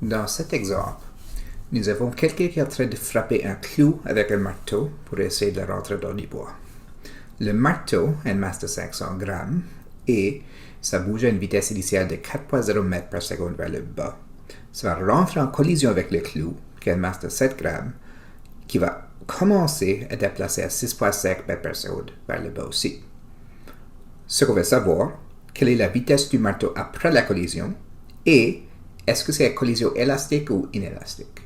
Dans cet exemple, nous avons quelqu'un qui est en train de frapper un clou avec un marteau pour essayer de le rentrer dans du bois. Le marteau a une masse de 500 grammes et ça bouge à une vitesse initiale de 4,0 mètres par seconde vers le bas. Ça va rentrer en collision avec le clou, qui a une masse de 7 grammes, qui va commencer à déplacer à 6,5 mètres par seconde vers le bas aussi. Ce qu'on veut savoir, quelle est la vitesse du marteau après la collision et est-ce que c'est une collision élastique ou inélastique?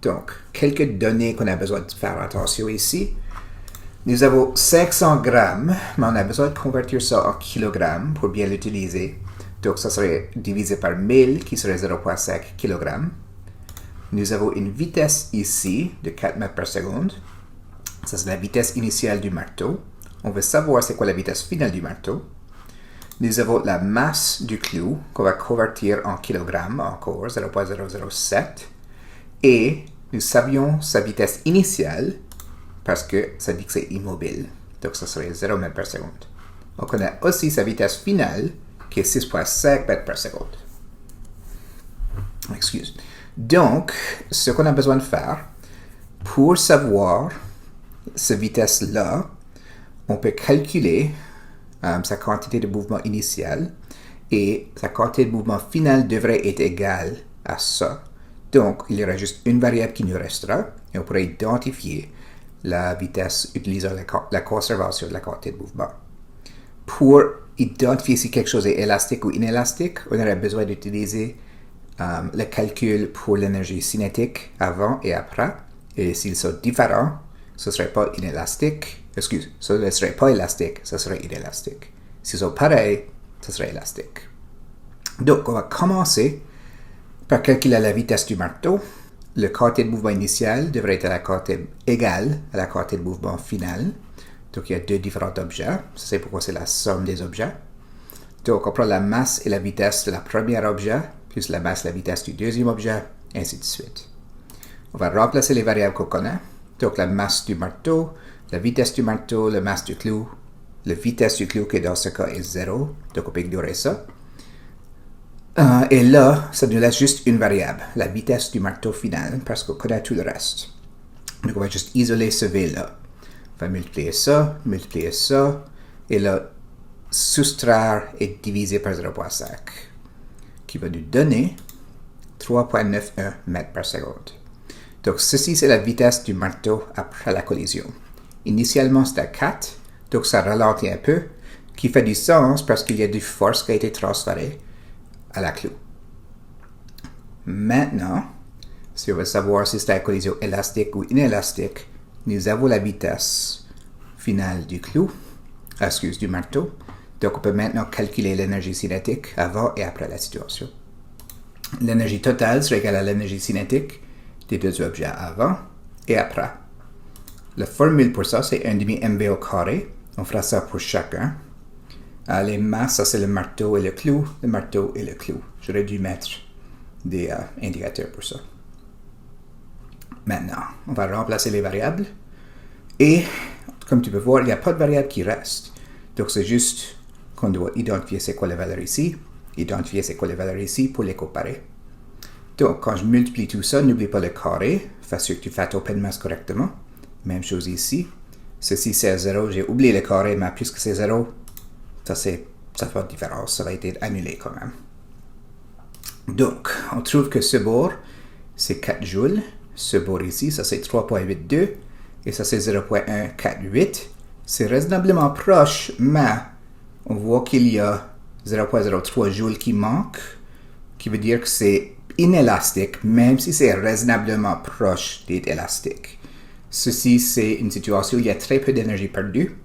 Donc, quelques données qu'on a besoin de faire attention ici. Nous avons 500 grammes, mais on a besoin de convertir ça en kilogrammes pour bien l'utiliser. Donc, ça serait divisé par 1000, qui serait 0,5 kg. Nous avons une vitesse ici de 4 mètres par seconde. Ça, c'est la vitesse initiale du marteau. On veut savoir c'est quoi la vitesse finale du marteau. Nous avons la masse du clou qu'on va convertir en kilogrammes, encore 0,007. Et nous savions sa vitesse initiale parce que ça dit que c'est immobile. Donc, ça serait 0 mètres par seconde. On connaît aussi sa vitesse finale qui est 6,5 mètres par seconde. Excuse. Donc, ce qu'on a besoin de faire pour savoir cette vitesse-là, on peut calculer sa quantité de mouvement initial et sa quantité de mouvement final devrait être égale à ça. Donc, il y aura juste une variable qui nous restera et on pourrait identifier la vitesse utilisant la conservation de la quantité de mouvement. Pour identifier si quelque chose est élastique ou inélastique, on aurait besoin d'utiliser le calcul pour l'énergie cinétique avant et après. Et s'ils sont différents, ce ne serait pas inélastique. Excuse, ce ne serait pas élastique, ce serait inélastique. S'ils sont pareils, ce serait élastique. Donc, on va commencer par calculer la vitesse du marteau. Le quantité de mouvement initial devrait être égale à la quantité de mouvement final. Donc, il y a deux différents objets. Ça, c'est pourquoi c'est la somme des objets. Donc, on prend la masse et la vitesse de la première objet, plus la masse et la vitesse du deuxième objet, ainsi de suite. On va remplacer les variables qu'on connaît. Donc, la masse du marteau, la vitesse du marteau, la masse du clou, la vitesse du clou qui dans ce cas est 0. Donc, on peut ignorer ça. Et là, ça nous laisse juste une variable, la vitesse du marteau final, parce qu'on connaît tout le reste. Donc, on va juste isoler ce V-là. On va multiplier ça, et là, soustraire et diviser par 0,5, qui va nous donner 3,91 mètres par seconde. Donc, ceci, c'est la vitesse du marteau après la collision. Initialement, c'était 4, donc ça ralentit un peu, qui fait du sens parce qu'il y a du force qui a été transférée à la clou. Maintenant, si on veut savoir si c'est une collision élastique ou inélastique, nous avons la vitesse finale du du marteau. Donc, on peut maintenant calculer l'énergie cinétique avant et après la situation. L'énergie totale serait égale à l'énergie cinétique des deux objets avant et après. La formule pour ça, c'est 1,5 mv au carré. On fera ça pour chacun. Les masses, ça c'est le marteau et le clou. Le marteau et le clou. J'aurais dû mettre des indicateurs pour ça. Maintenant, on va remplacer les variables. Et, comme tu peux voir, il n'y a pas de variable qui reste. Donc, c'est juste qu'on doit identifier c'est quoi les valeurs ici, identifier c'est quoi les valeurs ici pour les comparer. Donc, quand je multiplie tout ça, n'oublie pas le carré. Fais sûr que tu fais ton open mass correctement. Même chose ici. Ceci, c'est 0. J'ai oublié le carré, mais puisque c'est 0, ça fait pas de différence. Ça va être annulé quand même. Donc, on trouve que ce bord, c'est 4 joules. Ce bord ici, ça c'est 3,82. Et ça c'est 0,148. C'est raisonnablement proche, mais on voit qu'il y a 0,03 joules qui manque, qui veut dire que c'est inélastique, même si c'est raisonnablement proche d'être élastique. Ceci, c'est une situation où il y a très peu d'énergie perdue,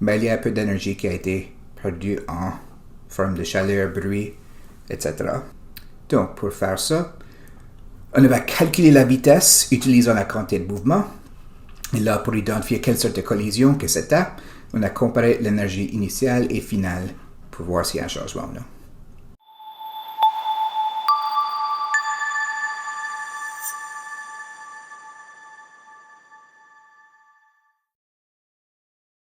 mais il y a un peu d'énergie qui a été perdue en forme de chaleur, bruit, etc. Donc, pour faire ça, on va calculer la vitesse utilisant la quantité de mouvement. Et là, pour identifier quelle sorte de collision que c'était, on a comparé l'énergie initiale et finale pour voir s'il y a un changement ou non.